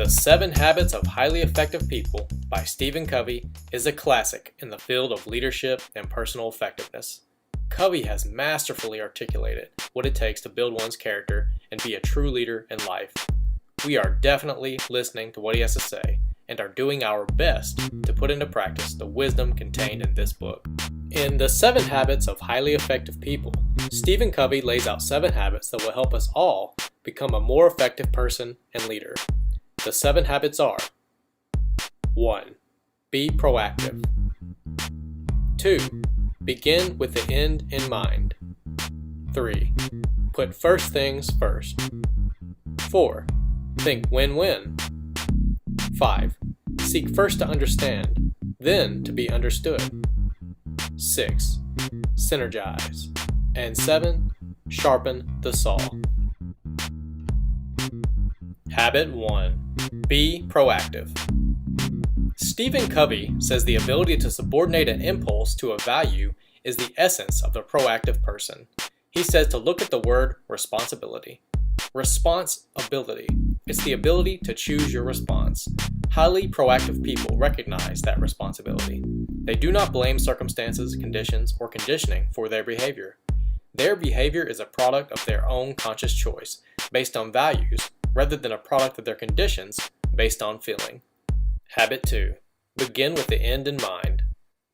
The 7 Habits of Highly Effective People by Stephen Covey is a classic in the field of leadership and personal effectiveness. Covey has masterfully articulated what it takes to build one's character and be a true leader in life. We are definitely listening to what he has to say and are doing our best to put into practice the wisdom contained in this book. In The 7 Habits of Highly Effective People, Stephen Covey lays out 7 habits that will help us all become a more effective person and leader. The 7 habits are: 1. Be proactive. 2. Begin with the end in mind. 3. Put first things first. 4. Think win-win. 5. Seek first to understand, then to be understood. 6. Synergize. And 7. Sharpen the saw. Habit 1. Be proactive. Stephen Covey says the ability to subordinate an impulse to a value is the essence of the proactive person. He says to look at the word responsibility. Responsibility. It's the ability to choose your response. Highly proactive people recognize that responsibility. They do not blame circumstances, conditions, or conditioning for their behavior. Their behavior is a product of their own conscious choice, based on values, rather than a product of their conditions, based on feeling. Habit 2. Begin with the end in mind.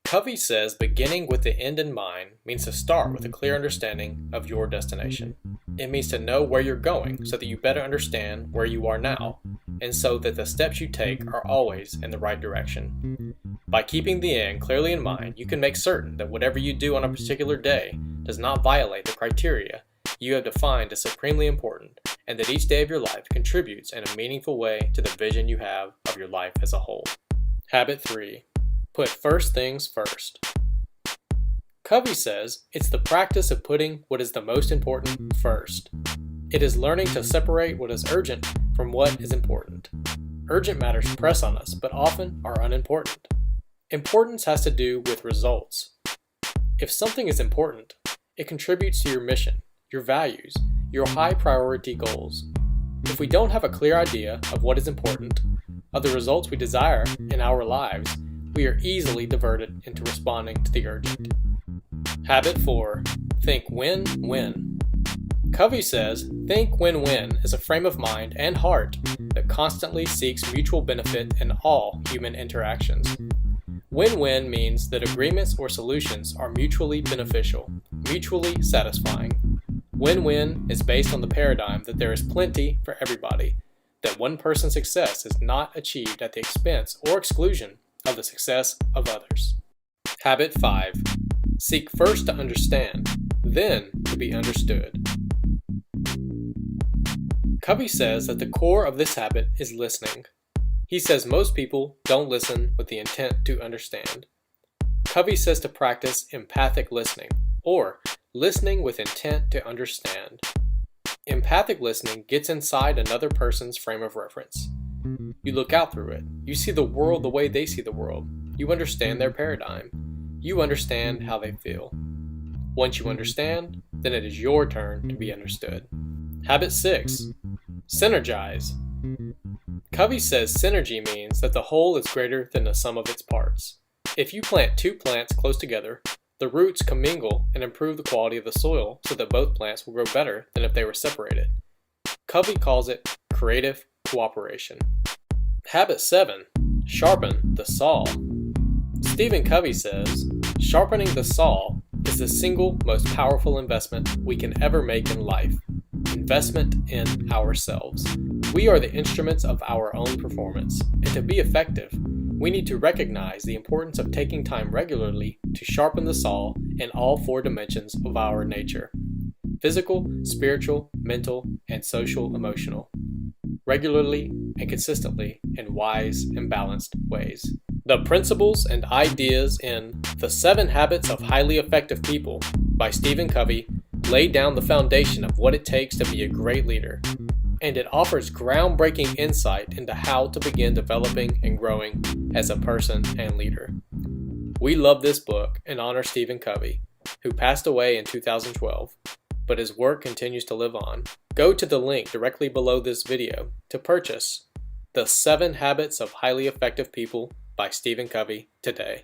Covey says beginning with the end in mind means to start with a clear understanding of your destination. It means to know where you're going so that you better understand where you are now, and so that the steps you take are always in the right direction. By keeping the end clearly in mind, you can make certain that whatever you do on a particular day does not violate the criteria you have defined as supremely important, and that each day of your life contributes in a meaningful way to the vision you have of your life as a whole. Habit 3. Put first things first. Covey says it's the practice of putting what is the most important first. It is learning to separate what is urgent from what is important. Urgent matters press on us, but often are unimportant. Importance has to do with results. If something is important, it contributes to your mission, your values, your high priority goals. If we don't have a clear idea of what is important, of the results we desire in our lives, we are easily diverted into responding to the urgent. Habit 4. Think win-win. Covey says, think win-win is a frame of mind and heart that constantly seeks mutual benefit in all human interactions. Win-win means that agreements or solutions are mutually beneficial, mutually satisfying. Win-win is based on the paradigm that there is plenty for everybody, that one person's success is not achieved at the expense or exclusion of the success of others. Habit 5. Seek first to understand, then to be understood. Covey says that the core of this habit is listening. He says most people don't listen with the intent to understand. Covey says to practice empathic listening, or listening with intent to understand. Empathic listening gets inside another person's frame of reference. You look out through it. You see the world the way they see the world. You understand their paradigm. You understand how they feel. Once you understand, then it is your turn to be understood. Habit 6. Synergize. Covey says synergy means that the whole is greater than the sum of its parts. If you plant 2 plants close together, the roots commingle and improve the quality of the soil so that both plants will grow better than if they were separated. Covey calls it creative cooperation. Habit 7. Sharpen the saw. Stephen Covey says, sharpening the saw is the single most powerful investment we can ever make in life. Investment in ourselves. We are the instruments of our own performance, and to be effective, we need to recognize the importance of taking time regularly to sharpen the saw in all 4 dimensions of our nature: physical, spiritual, mental, and social emotional. Regularly and consistently in wise and balanced ways. The principles and ideas in The 7 Habits of Highly Effective People by Stephen Covey lay down the foundation of what it takes to be a great leader, and it offers groundbreaking insight into how to begin developing and growing as a person and leader. We love this book and honor Stephen Covey, who passed away in 2012, but his work continues to live on. Go to the link directly below this video to purchase The 7 Habits of Highly Effective People by Stephen Covey today.